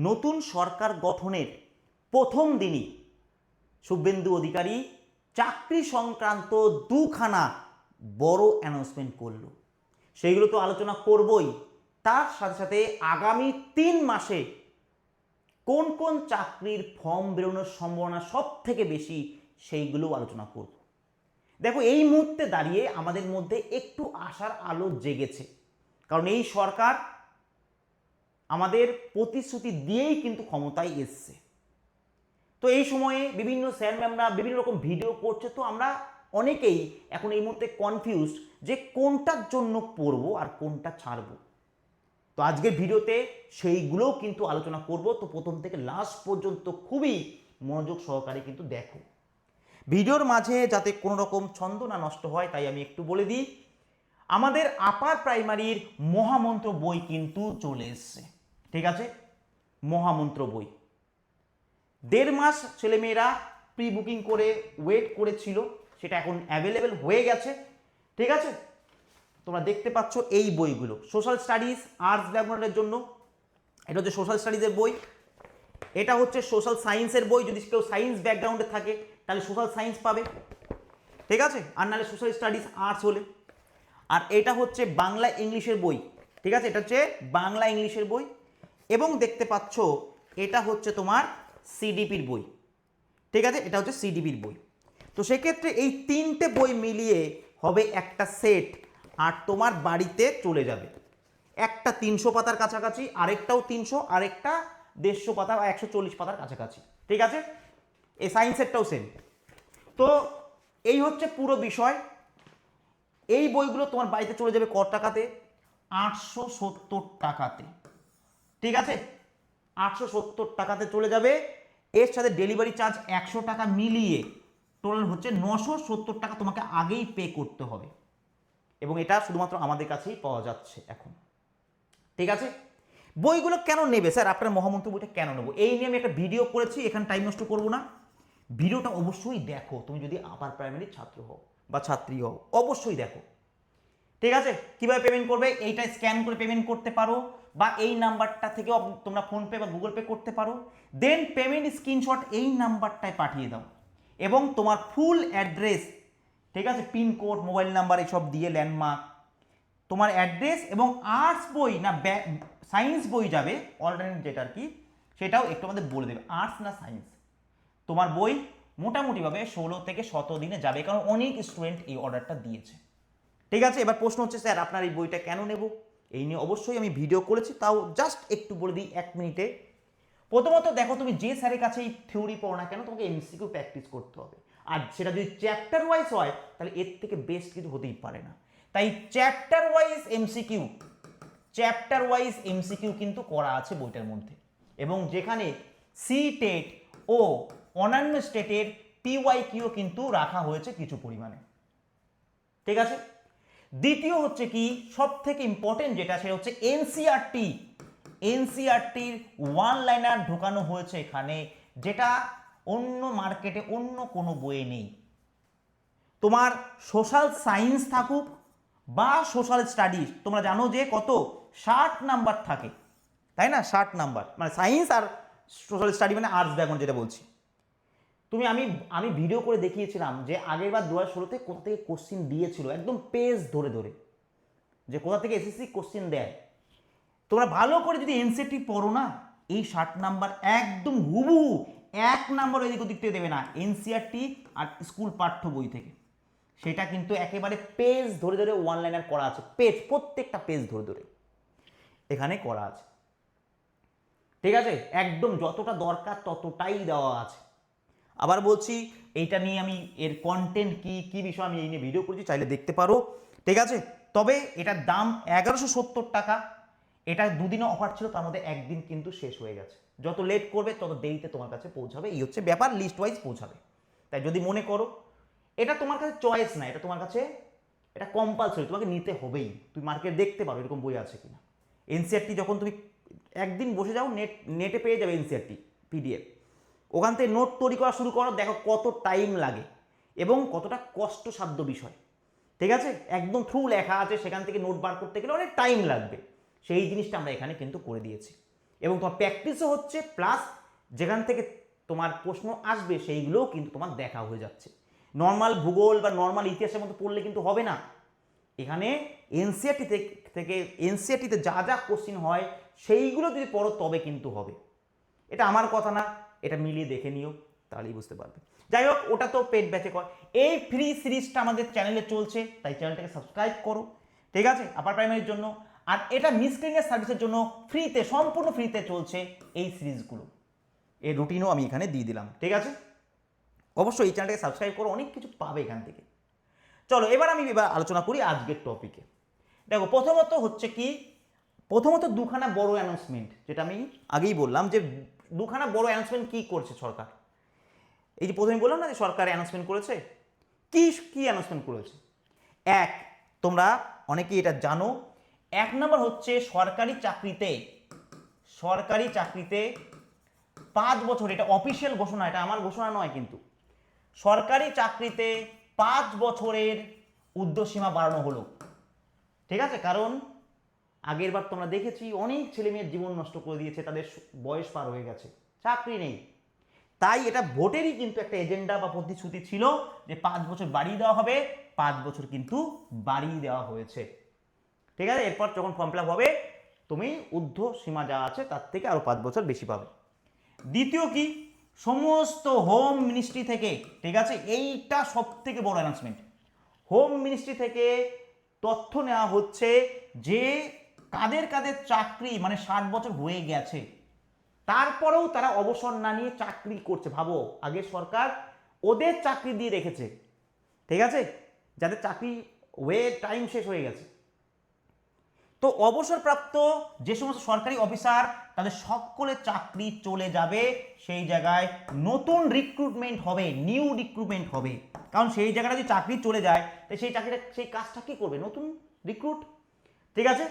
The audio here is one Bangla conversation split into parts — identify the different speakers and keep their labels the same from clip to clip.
Speaker 1: নতুন সরকার গঠনের প্রথম দিনই শুভেন্দু অধিকারী চাকরি সংক্রান্ত দুখানা বড় অ্যানাউন্সমেন্ট করল। সেইগুলো তো আলোচনা করবই, তার সাথে সাথে আগামী 3 মাসে কোন কোন চাকরির ফর্ম বেরোনোর সম্ভাবনা সব থেকে বেশি সেইগুলোও আলোচনা করব। দেখো, এই মুহূর্তে দাঁড়িয়ে আমাদের মধ্যে একটু আশার আলো জেগেছে, কারণ এই সরকার আমাদের প্রতিশ্রুতি দিয়েই কিন্তু ক্ষমতায় এসছে। তো এই সময়ে বিভিন্ন স্যার ম্যামরা বিভিন্ন রকম ভিডিও করছে, তো আমরা অনেকেই এখন এই মুহূর্তে কনফিউজড যে কোনটার জন্য পড়বো আর কোনটা ছাড়বো। তো আজকের ভিডিওতে সেইগুলোও কিন্তু আলোচনা করব। তো প্রথম থেকে লাস্ট পর্যন্ত খুবই মনোযোগ সহকারে কিন্তু দেখো। ভিডিওর মাঝে যাতে কোনো রকম ছন্দ না নষ্ট হয় তাই আমি একটু বলে দিই, আমাদের আপার প্রাইমারির মহামন্ত্র বই কিন্তু চলে এসছে। ঠিক আছে, মহামন্ত্র বই 1.5 মাস ছেলেমেয়েরা প্রি বুকিং করে ওয়েট করেছিল, সেটা এখন অ্যাভেলেবেল হয়ে গেছে। ঠিক আছে, তোমরা দেখতে পাচ্ছ এই বইগুলো সোশ্যাল স্টাডিজ আর্টস ব্যাকগ্রাউন্ডের জন্য। এটা হচ্ছে সোশ্যাল স্টাডিজের বই, এটা হচ্ছে সোশ্যাল সায়েন্সের বই। যদি কেউ সায়েন্স ব্যাকগ্রাউন্ডে থাকে তাহলে সোশ্যাল সায়েন্স পাবে, ঠিক আছে, আর নাহলে সোশ্যাল স্টাডিজ আর্টস হলে। আর এটা হচ্ছে বাংলা ইংলিশের বই, ঠিক আছে, এটা হচ্ছে বাংলা ইংলিশের বই। এবং দেখতে পাচ্ছ এটা হচ্ছে তোমার সিডিপির বই, ঠিক আছে, এটা হচ্ছে সিডিপির বই। তো সেক্ষেত্রে এই 3টে বই মিলিয়ে হবে একটা সেট, আর তোমার বাড়িতে চলে যাবে। একটা 300 পাতার কাছাকাছি, আরেকটাও 300, আরেকটা 150 পাতা বা 140 পাতার কাছাকাছি, ঠিক আছে। এই সায়েন্সেরটাও সেম। তো এই হচ্ছে পুরো বিষয়। এই বইগুলো তোমার বাড়িতে চলে যাবে কত টাকাতে? 870 টাকাতে, ঠিক আছে, 870 টাকাতে চলে যাবে। এর সাথে ডেলিভারি চার্জ 100 টাকা মিলিয়ে টোটাল হচ্ছে 970 টাকা তোমাকে আগেই পে করতে হবে, এবং এটা শুধুমাত্র আমাদের কাছেই পাওয়া যাচ্ছে এখন, ঠিক আছে। বইগুলো কেন নেবে স্যার, আপনার মহামন্ত্র বইটা কেন নেবো, এই নিয়ে আমি একটা ভিডিও করেছি, এখানে টাইম নষ্ট করবো না। ভিডিওটা অবশ্যই দেখো, তুমি যদি আপার প্রাইমারির ছাত্র হও বা ছাত্রী হও, অবশ্যই দেখো, ঠিক আছে। কিভাবে পেমেন্ট করবে, এইটা স্ক্যান করে পেমেন্ট করতে পারো, বা এই নাম্বারটা থেকেও তোমরা ফোনপে বা গুগল পে করতে পারো। দেন পেমেন্ট স্ক্রিনশট এই নাম্বারটায় পাঠিয়ে দাও, এবং তোমার ফুল অ্যাড্রেস, ঠিক আছে, পিনকোড, মোবাইল নাম্বার এসব দিয়ে, ল্যান্ডমার্ক, তোমার অ্যাড্রেস, এবং আর্টস বই না সায়েন্স বই যাবে অল্টারনেট যেটা আর কি, সেটাও একটু আমাদের বলে দেবে আর্টস না সায়েন্স। তোমার বই মোটামুটিভাবে 16 থেকে 17 দিনে যাবে, কারণ অনেক স্টুডেন্ট এই অর্ডারটা দিয়েছে, ঠিক আছে। এবার প্রশ্ন হচ্ছে স্যার আপনার এই বইটা কেন নেব, এই নিয়ে অবশ্যই আমি ভিডিও করেছি, তাও জাস্ট একটু বলে দিই 1 মিনিটে। প্রথমত দেখো, তুমি যে স্যারের কাছে এই থিওরি পড়ো না কেন, তোমাকে এমসিকিউ প্র্যাকটিস করতে হবে। আর সেটা যদি চ্যাপ্টার ওয়াইজ হয় তাহলে এর থেকে বেস্ট কিছু হতেই পারে না। তাই চ্যাপ্টার ওয়াইজ এমসিকিউ কিন্তু করা আছে বইটার মধ্যে, এবং যেখানে সি টেট ও অন্যান্য স্টেটের পিওয়াইকিউ কিন্তু রাখা হয়েছে কিছু পরিমাণে, ঠিক আছে। দ্বিতীয় হচ্ছে কি, সব থেকে ইম্পর্টেন্ট যেটা, সেটা হচ্ছে এনসিআরটির ওয়ান লাইনার ঢোকানো হয়েছে এখানে, যেটা অন্য মার্কেটে অন্য কোনো বইয়ে নেই। তোমার সোশ্যাল সায়েন্স থাকুক বা সোশ্যাল স্টাডিজ, তোমরা জানো যে কত 60 নাম্বার থাকে, তাই না, 60 নাম্বার, মানে সায়েন্স আর সোশ্যাল স্টাডি মানে আর্টস ব্যাকগ্রাউন্ড যেটা বলছি। আমি ভিডিও করে দেখিয়েছিলাম যে আগের বার 2016-তে কোথা থেকে কোশ্চিন দিয়েছিল, একদম পেজ ধরে ধরে, যে কোথা থেকে এসএসসি কোশ্চিন দেয়। তোমরা ভালো করে যদি এনসিইআরটি পড়ো না, এই 60 নাম্বার একদম হুবহু 1 নাম্বার এদিক ওদিক থেকে দেবে না, এনসিইআরটি আর স্কুল পাঠ্য বই থেকে, সেটা কিন্তু একেবারে পেজ ধরে ধরে ওয়ান লাইনার করা আছে, প্রত্যেকটা পেজ ধরে ধরে এখানে করা আছে, ঠিক আছে, একদম যতটা দরকার ততটাই দেওয়া আছে। আবার বলছি, এইটা নিয়ে আমি এর কন্টেন্ট কি কি বিষয় আমি এই নিয়ে ভিডিও করেছি, চাইলে দেখতে পারো, ঠিক আছে। তবে এটার দাম 1170 টাকা। এটা দুদিনে অফার ছিল, তার মধ্যে একদিন কিন্তু শেষ হয়ে গেছে। যত লেট করবে তত দেরিতে তোমার কাছে পৌঁছাবে, এই হচ্ছে ব্যাপার, লিস্ট ওয়াইজ পৌঁছাবে। তাই যদি মনে করো, এটা তোমার কাছে চয়েস না, এটা তোমার কাছে, এটা কম্পালসরি, তোমাকে নিতে হবেই। তুমি মার্কেট দেখতে পারো এরকম বই আছে কিনা। এনসিইআরটি যখন তুমি একদিন বসে যাও, নেটে পেয়ে যাবে এনসিইআরটি পিডিএফ, ওখান থেকে নোট তৈরি করা শুরু করো, দেখো কত টাইম লাগে এবং কতটা কষ্টসাধ্য বিষয়, ঠিক আছে। একদম থ্রু লেখা আছে, সেখান থেকে নোট বার করতে গেলে অনেক টাইম লাগবে, সেই জিনিসটা আমরা এখানে কিন্তু করে দিয়েছি। এবং তোমার প্র্যাকটিসও হচ্ছে, প্লাস যেখান থেকে তোমার প্রশ্ন আসবে সেইগুলোও কিন্তু তোমার দেখা হয়ে যাচ্ছে। নর্মাল ভূগোল বা নর্মাল ইতিহাসের মতো পড়লে কিন্তু হবে না, এখানে এনসিইআরটি থেকে এনসিইআরটিতে যা যা কোশ্চিন হয় সেইগুলো যদি পড়ো তবে কিন্তু হবে। এটা আমার কথা না, এটা মিলিয়ে দেখে নিও, তাহলেই বুঝতে পারবে। যাই হোক, ওটা তো পেড ব্যাচে কর। এই ফ্রি সিরিজটা আমাদের চ্যানেলে চলছে, তাই চ্যানেলটাকে সাবস্ক্রাইব করো, ঠিক আছে, আপার প্রাইমারির জন্য। আর এটা মিসক্রেনিয়াস সার্ভিসের জন্য ফ্রিতে, সম্পূর্ণ ফ্রিতে চলছে এই সিরিজগুলো। এই রুটিনও আমি এখানে দিয়ে দিলাম, ঠিক আছে। অবশ্যই এই চ্যানেলটাকে সাবস্ক্রাইব করো, অনেক কিছু পাবে এখান থেকে। চলো এবার আলোচনা করি আজকের টপিকে। দেখো প্রথমত হচ্ছে কি, প্রথমত দুখানা বড় অ্যানাউন্সমেন্ট, যেটা আমি আগেই বললাম যে দুখানা বড় অ্যানাউন্সমেন্ট কি করছে সরকার। এই যে প্রথমে বললাম না যে সরকার অ্যানাউন্সমেন্ট করেছে, কি কি অ্যানাউন্সমেন্ট করেছে। এক, তোমরা অনেকেই এটা জানো, 1 নম্বর হচ্ছে সরকারি চাকরিতে 5 বছর, এটা অফিসিয়াল ঘোষণা, এটা আমার ঘোষণা নয় কিন্তু, সরকারি চাকরিতে 5 বছরের ঊর্ধ্বসীমা বাড়ানো হলো, ঠিক আছে। কারণ আগের বার তোমরা দেখেছি অনেক ছেলে মেয়ের জীবন নষ্ট করে দিয়েছে, তাদের বয়স পার হয়ে গেছে, চাকরি নেই। তাই এটা ভোটেরই কিন্তু একটা এজেন্ডা বা প্রতিশ্রুতি ছিল যে 5 বছর বাড়িয়ে দেওয়া হবে, 5 বছর কিন্তু বাড়িয়ে দেওয়া হয়েছে, ঠিক আছে। এরপর যখন ফর্ম ফিল আপ হবে তুমি ঊর্ধ্ব সীমা যা আছে তার থেকে আরো 5 বছর বেশি পাবে। দ্বিতীয় কি, সমস্ত হোম মিনিস্ট্রি থেকে, ঠিক আছে, এইটা সব থেকে বড় অ্যানাউন্সমেন্ট, হোম মিনিস্ট্রি থেকে তথ্য নেওয়া হচ্ছে যে কাদের কাদের চাকরি মানে 60 বছর হয়ে গেছে তারপরেও তারা অবসর না নিয়ে চাকরি করছে। ভাবো, আগে সরকার ওদের চাকরি দিয়ে রেখেছে, ঠিক আছে, যাদের চাকরি টাইম শেষ হয়ে গেছে। তো অবসরপ্রাপ্ত যে সমস্ত সরকারি অফিসার তাদের সকলের চাকরি চলে যাবে, সেই জায়গায় নতুন রিক্রুটমেন্ট হবে, নিউ রিক্রুটমেন্ট হবে। কারণ সেই জায়গাটা যদি চাকরি চলে যায় তাই সেই চাকরিটা, সেই কাজটা কি করবে, নতুন রিক্রুট, ঠিক আছে।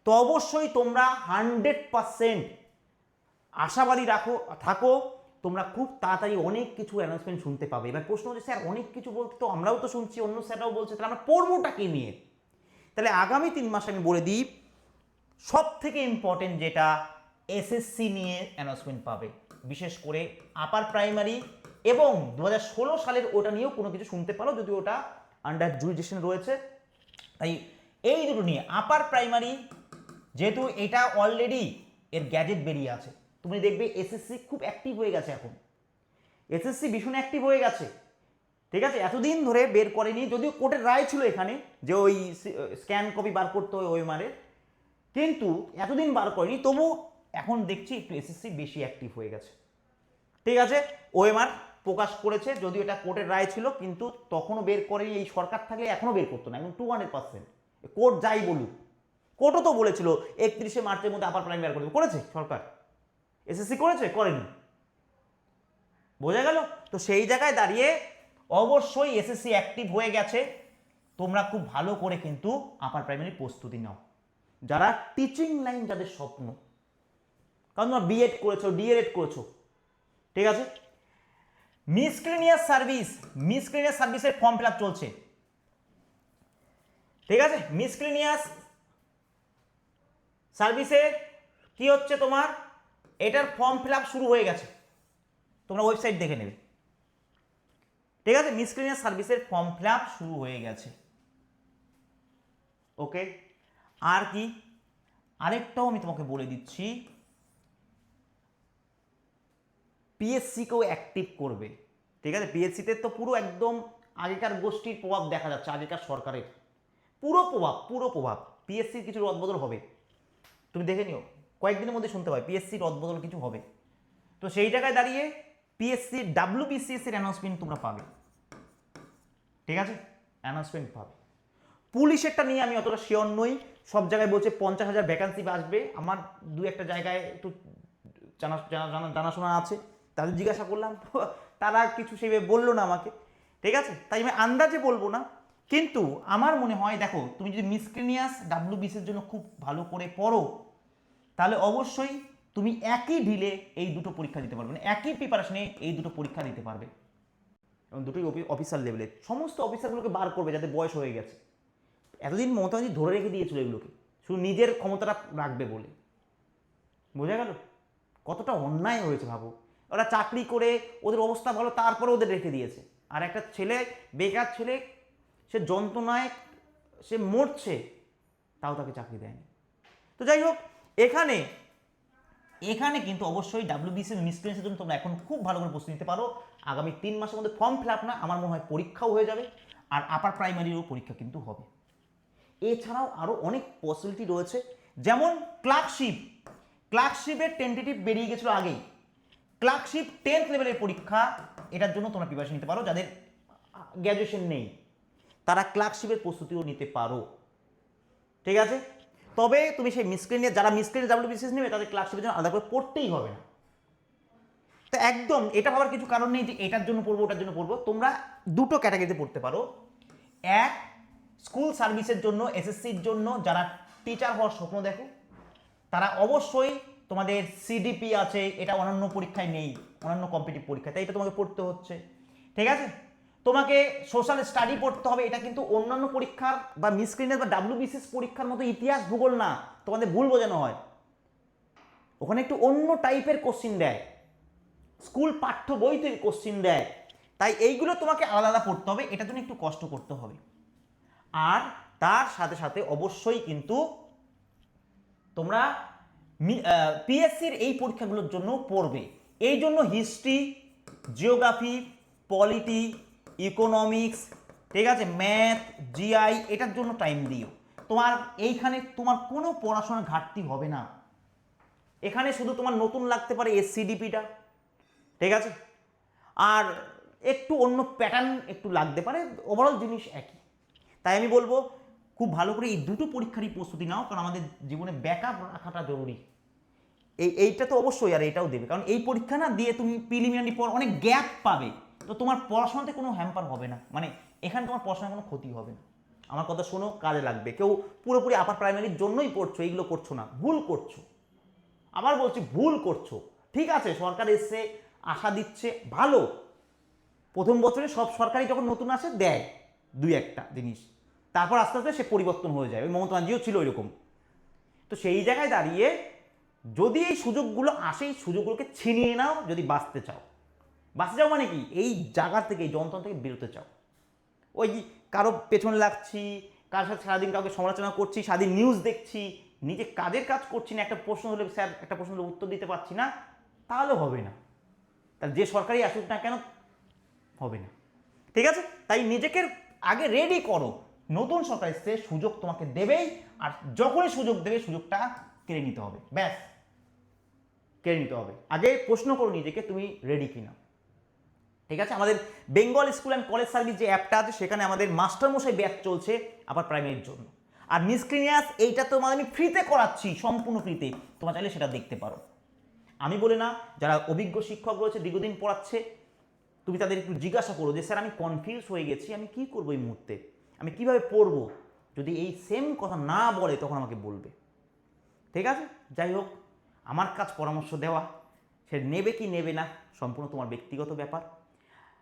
Speaker 1: তো অবশ্যই তোমরা 100% আশাবাদী থাকো, তোমরা খুব তাড়াতাড়ি অনেক কিছু অ্যানাউন্সমেন্ট শুনতে পাবে। এবার প্রশ্ন হচ্ছে স্যার অনেক কিছু বলতে তো আমরাও তো শুনছি, অন্য স্যাররাও বলছে, তাহলে আমরা পড়বোটা কি নিয়ে। তাহলে আগামী 3 মাস আমি বলে দিই, সব থেকে ইম্পর্টেন্ট যেটা, এসএসসি নিয়ে অ্যানাউন্সমেন্ট পাবে, বিশেষ করে আপার প্রাইমারি, এবং 2016 সালের ওটা নিয়েও কোনো কিছু শুনতে পারো, যদি ওটা আন্ডার জুরিডিকশন রয়েছে। তাই এই দুটো নিয়ে আপার প্রাইমারি, যেহেতু এটা অলরেডি এর গ্যাজেট বেরিয়ে আছে, তুমি দেখবে এসএসসি খুব অ্যাক্টিভ হয়ে গেছে এখন, এসএসসি ভীষণ অ্যাক্টিভ হয়ে গেছে, ঠিক আছে। এতদিন ধরে বের করেনি, যদিও কোর্টের রায় ছিল এখানে যে ওই স্ক্যান কপি বার করতে হয় ওএমআরের, কিন্তু এতদিন বার করেনি, তবু এখন দেখছি একটু এসএসসি বেশি অ্যাক্টিভ হয়ে গেছে, ঠিক আছে। ওএমআর প্রকাশ করেছে, যদিও এটা কোর্টের রায় ছিল, কিন্তু তখনও বের করেনি। এই সরকার থাকলে এখনও বের করতো না, এখন 200%। কোর্ট যাই বলুক, কোর্টও তো বলেছিল 31শে মার্চের মধ্যে আপার প্রাইমারি বের করে দেবে, করেছে সরকার? এসএসসি করেছে? করেনি, বোঝা গেল। তো সেই জায়গায় দাঁড়িয়ে অবশ্যই এসএসসি অ্যাক্টিভ হয়ে গেছে, তোমরা খুব ভালো করে কিন্তু আপার প্রাইমারি প্রস্তুতি নাও, যারা টিচিং লাইন, যাদের স্বপ্ন, কারণ তোমরা বিএড করেছো, ডিএলএড করেছো, ঠিক আছে। মিসক্রেনিয়াস সার্ভিসের ফর্ম ফিল আপ চলছে, ঠিক আছে। মিসক্রেনিয়াস সার্ভিসের কি হচ্ছে তোমার, এটার ফর্ম ফিল আপ শুরু হয়ে গেছে, তোমরা ওয়েবসাইট দেখে নেবে, ঠিক আছে। মিসক্রেনিয়াস সার্ভিসের ফর্ম ফিল আপ শুরু হয়ে গেছে, ওকে। আর কি, আরেকটাও আমি তোমাকে বলে দিচ্ছি, পিএসসিকেও অ্যাক্টিভ করবে, ঠিক আছে। পিএসসিতে তো পুরো একদম আগেকার গোষ্ঠীর প্রভাব দেখা যাচ্ছে, আগেকার সরকারের পুরো প্রভাব। পিএসসির কিছু রদবদল হবে, তুমি দেখে নিও, কয়েকদিনের মধ্যে শুনতে পাবে পিএসসির রদবদল কিছু হবে। তো সেই জায়গায় দাঁড়িয়ে পিএসসি WBCS এর অ্যানাউন্সমেন্ট তোমরা পাবে, ঠিক আছে, অ্যানাউন্সমেন্ট পাবে। পুলিশেরটা নিয়ে আমি অতটা শিওর নই, সব জায়গায় বলছে 50,000 ভ্যাকান্সি আসবে, আমার দু একটা জায়গায় একটু জানাশোনা আছে, তাদের জিজ্ঞাসা করলাম, তারা কিছু সেভাবে বললো না আমাকে, ঠিক আছে। তাই আমি আন্দাজে বলবো না, কিন্তু আমার মনে হয়, দেখো তুমি যদি মিসক্রেনিয়াস WBCS এর জন্য খুব ভালো করে পড়ো, তাহলে অবশ্যই তুমি একই ঢিলে এই দুটো পরীক্ষা দিতে পারবে, মানে একই প্রিপারেশনে এই দুটো পরীক্ষা দিতে পারবে, এবং দুটোই অফিসার লেভেলের। সমস্ত অফিসারগুলোকে বার করবে যাদের বয়স হয়ে গেছে, এতদিন মমতা ব্যানার্জি ধরে রেখে দিয়েছিল এগুলোকে, শুধু নিজের ক্ষমতাটা রাখবে বলে, বোঝা গেল। কতটা অন্যায় হয়েছে ভাবো। ওরা চাকরি করে ওদের অবস্থা ভালো, তারপরে ওদের রেখে দিয়েছে। আর একটা ছেলে, বেকার ছেলে, সে যন্ত্রণায় সে মরছে, তাও তাকে চাকরি দেয়নি। তো যাই হোক, এখানে কিন্তু অবশ্যই ডাব্লিউবিসি মিসক্রিয়েন্সের জন্য তোমরা এখন খুব ভালো করে প্রস্তুতি নিতে পারো। আগামী 3 মাসের মধ্যে ফর্ম ফিল আপ না, আমার মনে হয় পরীক্ষাও হয়ে যাবে, আর আপার প্রাইমারিরও পরীক্ষা কিন্তু হবে। এছাড়াও আরও অনেক পসিবিলিটি রয়েছে, যেমন ক্লার্কশিপের টেন্টেটিভ বেরিয়ে গেছিলো আগেই। ক্লার্কশিপ 10th লেভেলের পরীক্ষা, এটার জন্য তোমরা প্রিপারেশন নিতে পারো। যাদের গ্র্যাজুয়েশন নেই তারা ক্লার্কশিপের প্রস্তুতিও নিতে পারো, ঠিক আছে। তবে তুমি সেই মিসক্রিনে, যারা মিসক্রিনে ডাব্লিউবিসিএস নেবে তাদের ক্লার্কশিপের জন্য আলাদা করে পড়তেই হবে না। তো একদম এটা ভাবার কিছু কারণ নেই যে এটার জন্য পড়বো ওটার জন্য পড়বো। তোমরা দুটো ক্যাটাগরিতে পড়তে পারো। এক, স্কুল সার্ভিসের জন্য, এসএসসির জন্য যারা টিচার হওয়ার স্বপ্ন দেখো, তারা অবশ্যই, তোমাদের সিডিপি আছে, এটা অন্যান্য পরীক্ষায় নেই, অন্যান্য কম্পিটিটিভ পরীক্ষায়, তাই এটা তোমাকে পড়তে হচ্ছে, ঠিক আছে। তোমাকে সোশ্যাল স্টাডি পড়তে হবে, এটা কিন্তু অন্যান্য পরীক্ষার বা মিসক্রিনের বা ডাব্লিউবিসিএস পরীক্ষার মতো ইতিহাস ভূগোল না, তোমাদের ভুল বোঝানো হয়। ওখানে একটু অন্য টাইপের কোশ্চিন দেয়, স্কুল পাঠ্য বই থেকে কোশ্চিন দেয়, তাই এইগুলো তোমাকে আলাদা আলাদা পড়তে হবে, এটার জন্য একটু কষ্ট করতে হবে। আর তার সাথে সাথে অবশ্যই কিন্তু তোমরা পিএসসির এই পরীক্ষাগুলোর জন্য পড়বে। এই জন্য হিস্ট্রি, জিওগ্রাফি, পলিটি, ইকোনমিক্স, ঠিক আছে, ম্যাথ, জিআই, এটার জন্য টাইম দিও। তোমার এইখানে তোমার কোনো পড়াশোনার ঘাটতি হবে না। এখানে শুধু তোমার নতুন লাগতে পারে এসসিডিপিটা, ঠিক আছে, আর একটু অন্য প্যাটার্ন একটু লাগতে পারে, ওভারঅল জিনিস একই। তাই আমি বলবো খুব ভালো করে এই দুটো পরীক্ষারই প্রস্তুতি নাও, কারণ আমাদের জীবনে ব্যাকআপ রাখাটা জরুরি। এইটা তো অবশ্যই, আর এটাও দেবে, কারণ এই পরীক্ষা না দিয়ে তুমি প্রিলিমিনারি পর অনেক গ্যাপ পাবে, তো তোমার পড়াশোনাতে কোনো হ্যাম্পার হবে না, মানে এখানে তোমার পড়াশোনার কোনো ক্ষতি হবে না। আমার কথা শোনো, কাজে লাগবে। কেউ পুরোপুরি আপার প্রাইমারির জন্যই পড়ছো, এইগুলো করছো না, ভুল করছো। আবার বলছি, ভুল করছো। ঠিক আছে, সরকার এসে আশা দিচ্ছে, ভালো, প্রথম বছরে সব সরকারি যখন নতুন আসে দেয় দুই একটা জিনিস, তারপর আস্তে আস্তে সে পরিবর্তন হয়ে যায়। ওই মমতা ব্যানার্জিও ছিল ওইরকম। তো সেই জায়গায় দাঁড়িয়ে যদি এই সুযোগগুলো আসে, এই সুযোগগুলোকে ছিনিয়ে নাও যদি বাঁচতে চাও। বাঁচতে চাও মানে কি, এই জায়গা থেকে, এই যন্ত্রণা থেকে বেরোতে চাও। ওই কারো পেছনে লাগছি, কার সাথে সারাদিন কাউকে সমালোচনা করছি, সারাদিন নিউজ দেখছি, নিজে কাজের কাজ করছি না, একটা প্রশ্ন হলে স্যার একটা প্রশ্ন হলে উত্তর দিতে পারছি না, তাহলে হবে না। তাহলে যে সরকারি আসুক না কেন, হবে না, ঠিক আছে। তাই নিজেকে আগে রেডি করো, নতুন সরকার এসে সুযোগ তোমাকে দেবেই, আর যখনই সুযোগ দেবে সুযোগটা কেড়ে নিতে হবে, ব্যাস, কেড়ে নিতে হবে। আগে প্রশ্ন করো নিজেকে, তুমি রেডি কিনা, ঠিক আছে। আমাদের Bengal school and college service যে অ্যাপটা আছে, সেখানে আমাদের মাস্টারমশাই ব্যাচ চলছে আপার প্রাইমারির জন্য। আর মিসক্রিনিয়াস এইটা তোমাদের আমি ফ্রিতে করাচ্ছি, সম্পূর্ণ ফ্রিতে, তোমরা চাইলে সেটা দেখতে পারো। আমি বলে না, যারা অভিজ্ঞ শিক্ষক রয়েছে, দীর্ঘদিন পড়াচ্ছে, তুমি তাদের একটু জিজ্ঞাসা করো যে স্যার আমি কনফিউজ হয়ে গেছি, আমি কি করবো এই মুহূর্তে, আমি কিভাবে পড়বো। যদি এই সেম কথা না বলে তখন আমাকে বলবে, ঠিক আছে। যাই হোক, আমার কাজ পরামর্শ দেওয়া, সে নেবে কি নেবে না সম্পূর্ণ তোমার ব্যক্তিগত ব্যাপার।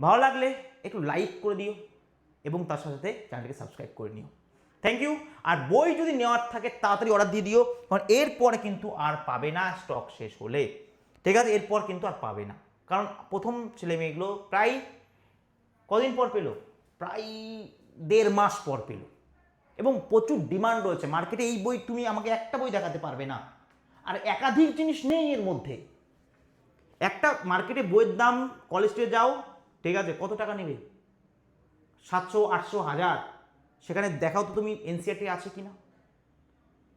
Speaker 1: ভালো লাগলে একটু লাইক করে দিও এবং তার সাথে সাথে চ্যানেলটাকে সাবস্ক্রাইব করে নিও। Thank you. আর বই যদি নেওয়ার থাকে তাড়াতাড়ি অর্ডার দিয়ে দিও, কারণ এরপরে কিন্তু আর পাবে না, স্টক শেষ হলে, ঠিক আছে। এরপর কিন্তু আর পাবে না, কারণ প্রথম ছেলে মেয়েগুলো প্রায় কদিন পর পেলো, প্রায় 1.5 মাস পর পেলো, এবং প্রচুর ডিমান্ড রয়েছে মার্কেটে। এই বই তুমি আমাকে একটা বই দেখাতে পারবে না, আর একাধিক জিনিস নেই এর মধ্যে। একটা মার্কেটে বইয়ের দাম, কলেজ স্ট্রিটে যাও, ঠিক আছে, কত টাকা নেবে, 700, 800, 1000। সেখানে দেখাও তো তুমি এনসিইআরটি আছে কিনা,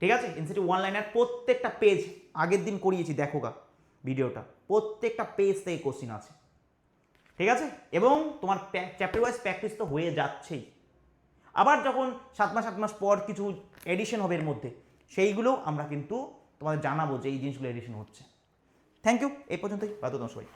Speaker 1: ঠিক আছে। এনসিইআরটি ওয়ান লাইনার প্রত্যেকটা পেজ, আগের দিন করিয়েছি, দেখো গা ভিডিওটা, প্রত্যেকটা পেজ থেকে কোশ্চিন আছে, ঠিক আছে। এবং তোমার চ্যাপ্টার ওয়াইজ প্র্যাকটিস তো হয়ে যাচ্ছেই। আবার যখন 7 মাস পর কিছু এডিশন হবে এর মধ্যে, সেইগুলো আমরা কিন্তু তোমাদের জানাবো যে এই জিনিসগুলো এডিশন হচ্ছে। থ্যাংক ইউ, এই পর্যন্তই, বাদ দাও সবাই।